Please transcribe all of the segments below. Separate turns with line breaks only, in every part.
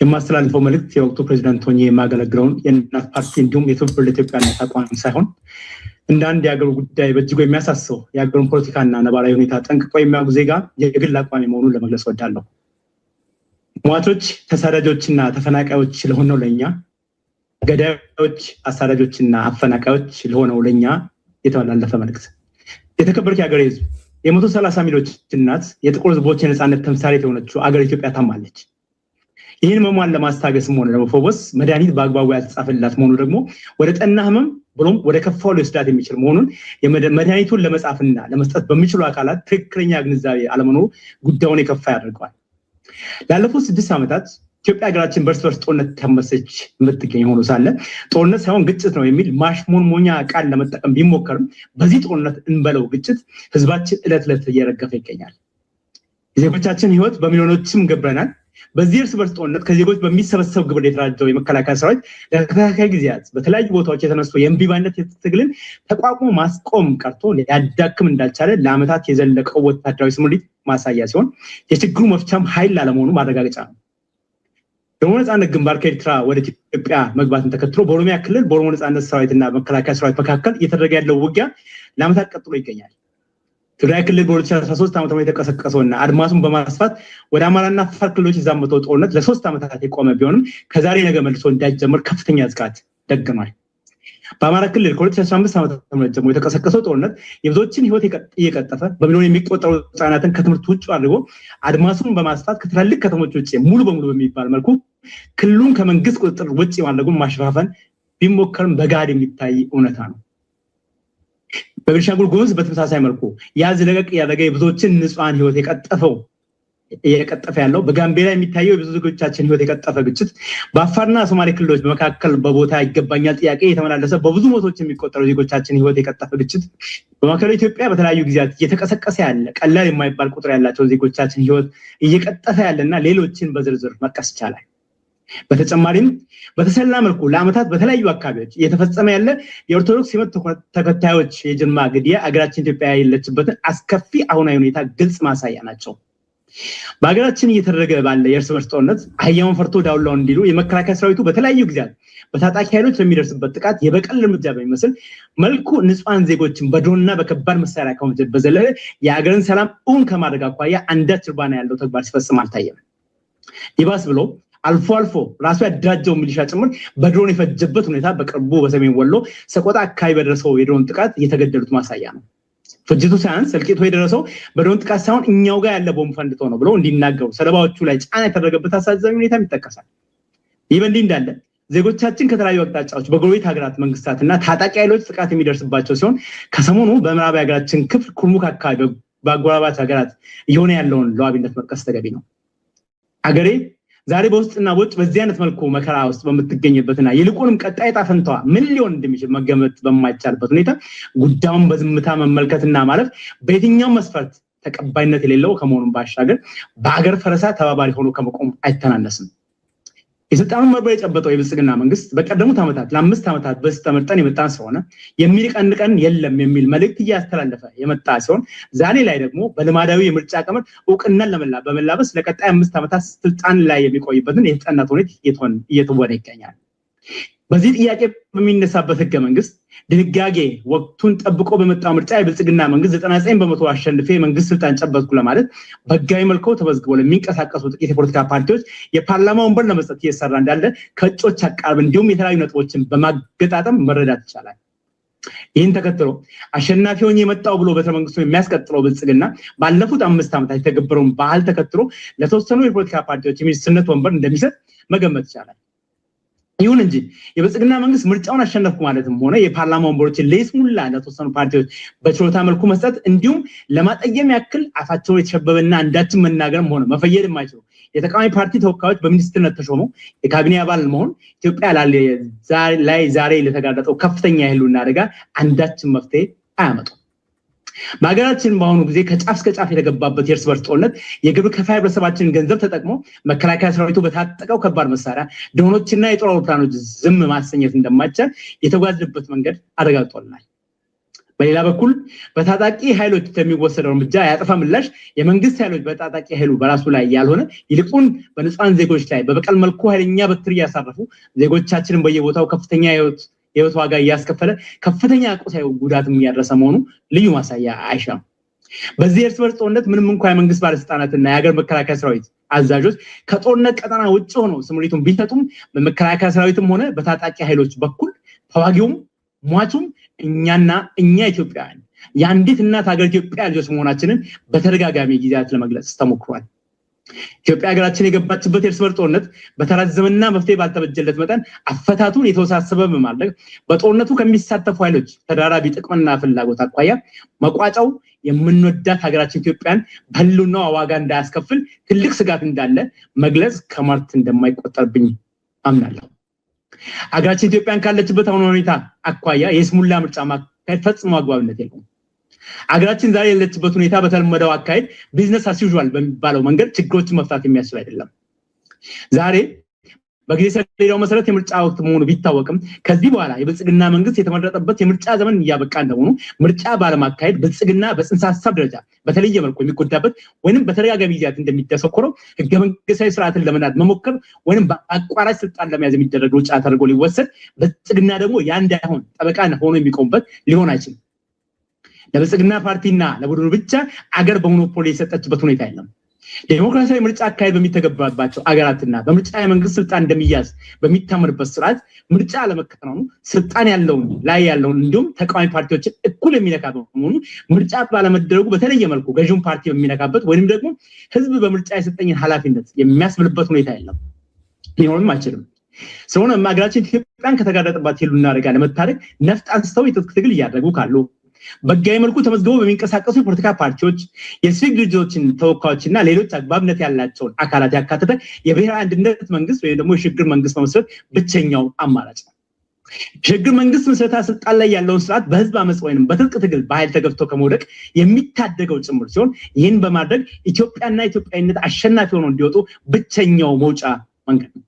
የማስተላልፈው መልእክት የወቅቱ ፕሬዝዳንት ሆኜ የማገለግለውን የእናት ፓርቲ እንዲሁም የትብብር ለኢትዮጵያና ተቋም ሳይሆን እንደ አንድ የሀገሩ ጉዳይ በእጅጉ የሚያሳስበው የሀገሩን ፖለቲካና ነባራዊ ሁኔታ ጠንቅቆ የሚያውቅ ዜጋ የግል አቋሚ መሆኑን ለመግለጽ እወዳለሁ። ሟቾች፣ ተሳዳጆችና ተፈናቃዮች ለሆነው ለኛ፣ ገዳዮች፣ አሳዳጆችና አፈናቃዮች ለሆነው ለኛ የተላለፈ መልእክት። የተከበረች የሀገሬ ሕዝብ፣ የ130 ሚሊዮን እናት የጥቁር ሕዝቦች የነፃነት ተምሳሌት የሆነችው አገር ኢትዮጵያ ታማለች። ይህን ህመሟን ለማስታገስም ሆነ ለመፈወስ መድኃኒት በአግባቡ ያልተጻፈላት መሆኑ ደግሞ ወደ ጠና ህመም ብሎም ወደ ከፋው ሊወስዳት የሚችል መሆኑን መድኃኒቱን ለመጻፍና ለመስጠት በሚችሉ አካላት ትክክለኛ ግንዛቤ አለመኖሩ ጉዳዩን የከፋ ያደርገዋል። ላለፉት 6 ዓመታት ኢትዮጵያ ሀገራችን በእርስ በርስ ጦርነት ተመሰች የምትገኝ ሆኖ ሳለ ጦርነት ሳይሆን ግጭት ነው የሚል ማሽሞንሞኛ ቃል ለመጠቀም ቢሞከርም በዚህ ጦርነት እንበለው ግጭት ህዝባችን ዕለት ዕለት እየረገፈ ይገኛል። የዜጎቻችን ህይወት በሚሊዮኖችም ገብረናል። በዚህ እርስ በርስ ጦርነት ከዜጎች በሚሰበሰብ ግብር የተደራጀው የመከላከያ ሰራዊት ለተከታታይ ጊዜያት በተለያዩ ቦታዎች የተነሱ የእምቢባይነት ትግልን ተቋቁሞ ማስቆም ቀርቶ ሊያዳክም እንዳልቻለ ለዓመታት የዘለቀው ወታደራዊ ስምሪት ማሳያ ሲሆን የችግሩ መፍቻም ኃይል አለመሆኑ ማረጋገጫ ነው። የኦሮሞ ነፃነት ግንባር ከኤርትራ ወደ ኢትዮጵያ መግባትን ተከትሎ በኦሮሚያ ክልል በኦሮሞ ነፃነት ሰራዊትና መከላከያ ሰራዊት መካከል እየተደረገ ያለው ውጊያ ለዓመታት ቀጥሎ ይገኛል። ትግራይ ክልል በ2013 ዓ.ም የተቀሰቀሰውና አድማሱን በማስፋት ወደ አማራና አፋር ክልሎች የዛመተው ጦርነት ለ3 ዓመታት የቆመ ቢሆንም ከዛሬ ነገ መልሶ እንዳይጀምር ከፍተኛ ስጋት ደግኗል። በአማራ ክልል ከ2015 ዓ.ም ጀምሮ የተቀሰቀሰው ጦርነት የብዙዎችን ህይወት እየቀጠፈ በሚሊዮን የሚቆጠሩ ህጻናትን ከትምህርት ውጭ አድርጎ አድማሱን በማስፋት ከትላልቅ ከተሞች ውጭ ሙሉ በሙሉ በሚባል መልኩ ክልሉን ከመንግስት ቁጥጥር ውጭ ማድረጉን ማሸፋፈን ቢሞከርም በጋድ የሚታይ እውነታ ነው። በቤኒሻንጉል ጉሙዝ በተመሳሳይ መልኩ ያዝ ለቀቅ ያደረገ የብዙዎችን ንጹሃን ህይወት እየቀጠፈ ያለው በጋምቤላ የሚታየው የብዙ ዜጎቻችን ህይወት የቀጠፈ ግጭት በአፋርና ሶማሌ ክልሎች መካከል በቦታ ይገባኛል ጥያቄ የተመላለሰ በብዙ ሞቶች የሚቆጠሩ ዜጎቻችን ህይወት የቀጠፈ ግጭት በማዕከላዊ ኢትዮጵያ በተለያዩ ጊዜያት እየተቀሰቀሰ ያለ ቀላል የማይባል ቁጥር ያላቸው ዜጎቻችን ህይወት እየቀጠፈ ያለና ሌሎችን በዝርዝር መጥቀስ ይቻላል። በተጨማሪም በተሰላ መልኩ ለዓመታት በተለያዩ አካባቢዎች እየተፈጸመ ያለ የኦርቶዶክስ እምነት ተከታዮች የጅምላ ግድያ አገራችን ኢትዮጵያ ያለችበትን አስከፊ አሁናዊ ሁኔታ ግልጽ ማሳያ ናቸው። በአገራችን እየተደረገ ባለ የእርስ በርስ ጦርነት አህያውን ፈርቶ ዳውላውን እንዲሉ የመከላከያ ሰራዊቱ በተለያዩ ጊዜያት በታጣቂ ኃይሎች ለሚደርስበት ጥቃት የበቀል እርምጃ በሚመስል መልኩ ንጹሃን ዜጎችን በድሮንና በከባድ መሳሪያ ከመምታት በዘለለ የአገርን ሰላም እውን ከማድረግ አኳያ አንዳች እርባና ያለው ተግባር ሲፈጽም አልታየም። ይባስ ብሎ አልፎ አልፎ ራሱ ያደራጀው ሚሊሻ ጭምር በድሮን የፈጀበት ሁኔታ በቅርቡ በሰሜን ወሎ ሰቆጣ አካባቢ በደረሰው የድሮን ጥቃት የተገደሉት ማሳያ ነው። ፍጅቱ ሳያንስ እልቂቱ የደረሰው በድሮን ጥቃት ሳይሆን እኛው ጋር ያለ ቦምብ ፈንድቶ ነው ብለው እንዲናገሩ ሰለባዎቹ ላይ ጫና የተደረገበት አሳዛኝ ሁኔታም ይጠቀሳል። ይህ በእንዲህ እንዳለ ዜጎቻችን ከተለያዩ አቅጣጫዎች በጎረቤት ሀገራት መንግስታትና ታጣቂ ኃይሎች ጥቃት የሚደርስባቸው ሲሆን ከሰሞኑ በምዕራብ ሀገራችን ክፍል ኩርሙክ አካባቢ በአጎራባች ሀገራት እየሆነ ያለውን ለዋቢነት መጥቀስ ተገቢ ነው። አገሬ ዛሬ በውስጥና በውጭ በዚህ አይነት መልኩ መከራ ውስጥ በምትገኝበትና ይልቁንም ቀጣይ ዕጣ ፈንታዋ ምን ሊሆን እንደሚችል መገመት በማይቻልበት ሁኔታ ጉዳዩን በዝምታ መመልከትና ማለፍ በየትኛው መስፈርት ተቀባይነት የሌለው ከመሆኑን ባሻገር በአገር ፈረሳ ተባባሪ ሆኖ ከመቆም አይተናነስም። የስልጣኑን መንበር የጨበጠው የብልጽግና መንግስት በቀደሙት ዓመታት ለ5 ዓመታት በስተ ተመርጠን የመጣን ስለሆነ የሚቀንቀን የለም የሚል መልእክት እያስተላለፈ የመጣ ሲሆን ዛሬ ላይ ደግሞ በልማዳዊ የምርጫ ቀመር እውቅናን በመላበስ ለቀጣይ 5 ዓመታት ስልጣን ላይ የሚቆይበትን የተጠና ሁኔታ እየተወነ ይገኛል። በዚህ ጥያቄ በሚነሳበት ህገ መንግስት ድንጋጌ ወቅቱን ጠብቆ በመጣው ምርጫ የብልጽግና መንግስት 99% አሸንፌ መንግስት ስልጣን ጨበጥኩ ለማለት በህጋዊ መልኩ ተመዝግቦ ለሚንቀሳቀሱ ጥቂት የፖለቲካ ፓርቲዎች የፓርላማ ወንበር ለመስጠት እየሰራ እንዳለ ከእጮች አቃርብ እንዲሁም የተለያዩ ነጥቦችን በማገጣጠም መረዳት ይቻላል። ይህን ተከትሎ አሸናፊ ሆኜ የመጣው ብሎ በተመንግስቱ የሚያስቀጥለው ብልጽግና ባለፉት 5 ዓመታት የተገበረውን ባህል ተከትሎ ለተወሰኑ የፖለቲካ ፓርቲዎች የሚኒስትርነት ወንበር እንደሚሰጥ መገመት ይቻላል። ይሁን እንጂ የብልጽግና መንግስት ምርጫውን አሸነፍኩ ማለትም ሆነ የፓርላማ ወንበሮችን ለይስሙላ ለተወሰኑ ፓርቲዎች በችሮታ መልኩ መስጠት እንዲሁም ለማጠየም ያክል አፋቸውን የተሸበበና አንዳችን መናገርም ሆነ መፈየድ የማይችሉ የተቃዋሚ ፓርቲ ተወካዮች በሚኒስትርነት ተሾመው የካቢኔ አባል መሆን ኢትዮጵያ ላይ ዛሬ ለተጋረጠው ከፍተኛ የህልውና አደጋ አንዳችን መፍትሄ አያመጡም። በአገራችን በአሁኑ ጊዜ ከጫፍ እስከ ጫፍ የተገባበት የእርስ በርስ ጦርነት የግብር ከፋይ ህብረተሰባችንን ገንዘብ ተጠቅሞ መከላከያ ሰራዊቱ በታጠቀው ከባድ መሳሪያ ድሮኖችና የጦር አውሮፕላኖች ዝም ማሰኘት እንደማይቻል የተጓዝንበት መንገድ አረጋግጦልናል። በሌላ በኩል በታጣቂ ኃይሎች የሚወሰደው እርምጃ ያጠፋ ምላሽ የመንግስት ኃይሎች በታጣቂ ኃይሉ በራሱ ላይ ያልሆነ ይልቁን በንጹሃን ዜጎች ላይ በበቀል መልኩ ኃይለኛ በትር ያሳረፉ ዜጎቻችንን በየቦታው ከፍተኛ የህይወት ዋጋ ያስከፈለ ከፍተኛ ቁሳዊ ጉዳትም ያደረሰ መሆኑ ልዩ ማሳያ አይሻም። በዚህ እርስ በርስ ጦርነት ምንም እንኳን የመንግስት ባለስልጣናትና የሀገር መከላከያ ሰራዊት አዛዦች ከጦርነት ቀጠና ውጭ ሆነው ስምሪቱን ቢሰጡም በመከላከያ ሰራዊትም ሆነ በታጣቂ ኃይሎች በኩል ተዋጊውም ሟቹም እኛ ኢትዮጵያውያን የአንዲት እናት ሀገር ኢትዮጵያ ልጆች መሆናችንን በተደጋጋሚ ጊዜያት ለመግለጽ ተሞክሯል። ኢትዮጵያ ሀገራችን የገባችበት የእርስ በርስ ጦርነት በተራዘመና መፍትሄ ባልተበጀለት መጠን አፈታቱን የተወሳሰበ በማድረግ በጦርነቱ ከሚሳተፉ ኃይሎች ተደራራቢ ጥቅምና ፍላጎት አኳያ መቋጫው የምንወዳት ሀገራችን ኢትዮጵያን በህልውናዋ ዋጋ እንዳያስከፍል ትልቅ ስጋት እንዳለ መግለጽ ከማርት እንደማይቆጠርብኝ አምናለሁ። ሀገራችን ኢትዮጵያን ካለችበት አሁን ሁኔታ አኳያ የስሙላ ምርጫ ማካሄድ ፈጽሞ አግባብነት የለውም። ሀገራችን ዛሬ ያለችበት ሁኔታ በተለመደው አካሄድ ቢዝነስ አስ ዩዥዋል በሚባለው መንገድ ችግሮችን መፍታት የሚያስችል አይደለም። ዛሬ በጊዜ ሰሌዳው መሰረት የምርጫ ወቅት መሆኑ ቢታወቅም ከዚህ በኋላ የብልጽግና መንግስት የተመረጠበት የምርጫ ዘመን እያበቃ እንደሆኑ ምርጫ ባለማካሄድ ብልጽግና በጽንሰ ሀሳብ ደረጃ በተለየ መልኩ የሚጎዳበት ወይንም በተደጋጋሚ ጊዜያት እንደሚደሰኮረው ህገ መንግስታዊ ስርዓትን ለመናድ መሞከር ወይንም በአቋራጭ ስልጣን ለመያዝ የሚደረግ ሩጫ ተደርጎ ሊወሰድ ብልጽግና ደግሞ ያ እንዳይሆን ጠበቃ ሆኖ የሚቆምበት ሊሆን አይችልም። ለብልጽግና ፓርቲና ለቡድኑ ብቻ አገር በሞኖፖሊ የሰጠችበት ሁኔታ የለም። ዴሞክራሲያዊ ምርጫ አካሄድ በሚተገበርባቸው አገራትና በምርጫ የመንግስት ስልጣን እንደሚያዝ በሚታመንበት ስርዓት ምርጫ ለመከናወኑ ስልጣን ያለውን እንዲሁም ተቃዋሚ ፓርቲዎችን እኩል የሚነካ በመሆኑ ምርጫ ባለመደረጉ በተለየ መልኩ ገዢውን ፓርቲ በሚነካበት ወይንም ደግሞ ህዝብ በምርጫ የሰጠኝን ኃላፊነት የሚያስብልበት ሁኔታ የለም፣ ሊሆንም አይችልም። ስለሆነም ሀገራችን ኢትዮጵያን ከተጋረጠባት የህልውና አደጋ ለመታደግ ነፍጥ አንስተው የትጥቅ ትግል እያደረጉ ካሉ በህጋዊ መልኩ ተመዝግበው በሚንቀሳቀሱ የፖለቲካ ፓርቲዎች የሲቪክ ድርጅቶችን ተወካዮችና ሌሎች አግባብነት ያላቸውን አካላት ያካተተ የብሔራዊ አንድነት መንግስት ወይም ደግሞ የሽግግር መንግስት መመስረት ብቸኛው አማራጭ ነው። የሽግግር መንግስት ምስረታ ስልጣን ላይ ያለውን ስርዓት በህዝብ አመጽ ወይንም በትጥቅ ትግል በኃይል ተገፍቶ ከመውደቅ የሚታደገው ጭምር ሲሆን ይህን በማድረግ ኢትዮጵያና ኢትዮጵያዊነት አሸናፊ ሆነው እንዲወጡ ብቸኛው መውጫ መንገድ ነው።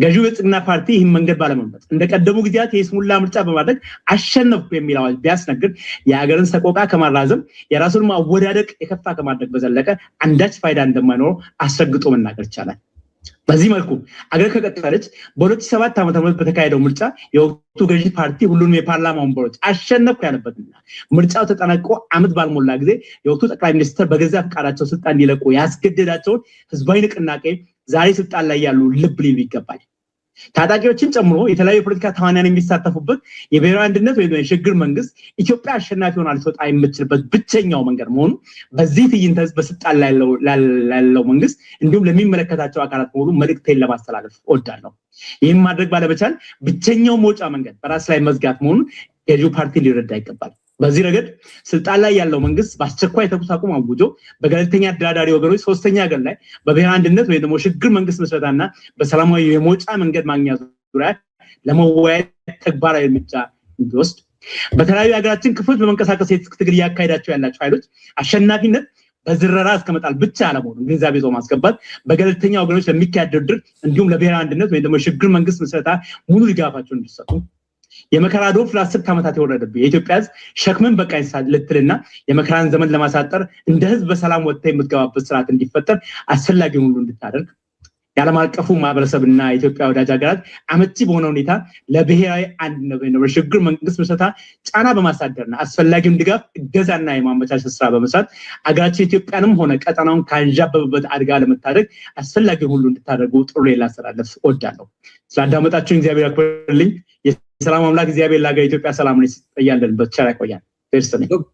ገዢው የብልጽግና ፓርቲ ይህን መንገድ ባለመምረጥ እንደቀደሙ ጊዜያት የስሙላ ምርጫ በማድረግ አሸነፍኩ የሚል አዋጅ ቢያስነግር የሀገርን ሰቆቃ ከማራዘም የራሱን ማወዳደቅ የከፋ ከማድረግ በዘለቀ አንዳች ፋይዳ እንደማይኖረው አስረግጦ መናገር ይቻላል። በዚህ መልኩ አገር ከቀጠለች በ2007 ዓ.ም በተካሄደው ምርጫ የወቅቱ ገዢ ፓርቲ ሁሉንም የፓርላማ ወንበሮች አሸነፍኩ ያለበትና ምርጫው ተጠናቆ አመት ባልሞላ ጊዜ የወቅቱ ጠቅላይ ሚኒስትር በገዛ ፈቃዳቸው ስልጣን እንዲለቁ ያስገደዳቸውን ህዝባዊ ንቅናቄ ዛሬ ስልጣን ላይ ያሉ ልብ ሊሉ ይገባል። ታጣቂዎችን ጨምሮ የተለያዩ የፖለቲካ ተዋናያን የሚሳተፉበት የብሔራዊ አንድነት ወይም የሽግግር መንግስት ኢትዮጵያ አሸናፊ ሆና ልትወጣ የምትችልበት ብቸኛው መንገድ መሆኑ በዚህ ትዕይንተ ህዝብ በስልጣን ላይ ያለው መንግስት እንዲሁም ለሚመለከታቸው አካላት በሙሉ መልእክቴን ለማስተላለፍ እወዳለሁ። ይህን ማድረግ ባለመቻል ብቸኛው መውጫ መንገድ በራስ ላይ መዝጋት መሆኑን ገዢው ፓርቲ ሊረዳ ይገባል። በዚህ ረገድ ስልጣን ላይ ያለው መንግስት በአስቸኳይ ተኩስ አቁም አውጆ በገለልተኛ አደራዳሪ ወገኖች ሶስተኛ ሀገር ላይ በብሔራዊ አንድነት ወይም ደግሞ ሽግግር መንግስት መስረታና በሰላማዊ የመውጫ መንገድ ማግኛ ዙሪያ ለመወያየት ተግባራዊ እርምጃ እንዲወስድ በተለያዩ ሀገራችን ክፍሎች በመንቀሳቀስ የትጥቅ ትግል እያካሄዳቸው ያላቸው ኃይሎች አሸናፊነት በዝረራ እስከመጣል ብቻ አለመሆኑን ግንዛቤ ይዞ ማስገባት በገለልተኛ ወገኖች ለሚካሄድ ድርድር እንዲሁም ለብሔራዊ አንድነት ወይም ደግሞ ሽግግር መንግስት መስረታ ሙሉ ድጋፋቸውን እንዲሰጡ የመከራ ዶፍ ለ10 ዓመታት የወረደብህ የኢትዮጵያ ህዝብ ሸክምን በቃኝ ልትልና የመከራን ዘመን ለማሳጠር እንደ ህዝብ በሰላም ወጥታ የምትገባበት ስርዓት እንዲፈጠር አስፈላጊውን ሁሉ እንድታደርግ የዓለም አቀፉ ማህበረሰብና የኢትዮጵያ ወዳጅ ሀገራት አመቺ በሆነ ሁኔታ ለብሔራዊ አንድነት ወይም ሽግግር መንግስት መስረታ ጫና በማሳደርና አስፈላጊውን ድጋፍ እገዛና የማመቻቸት ስራ በመስራት አገራችን ኢትዮጵያንም ሆነ ቀጠናውን ካንዣበበበት አደጋ ለመታደግ አስፈላጊውን ሁሉ እንድታደርጉ ጥሪ ላስተላልፍ እወዳለሁ። ስላዳመጣችሁኝ እግዚአብሔር ያክብርልኝ። የሰላም አምላክ እግዚአብሔር ለሀገር ኢትዮጵያ ሰላም ነው ያለንበት ቸር ያቆያል።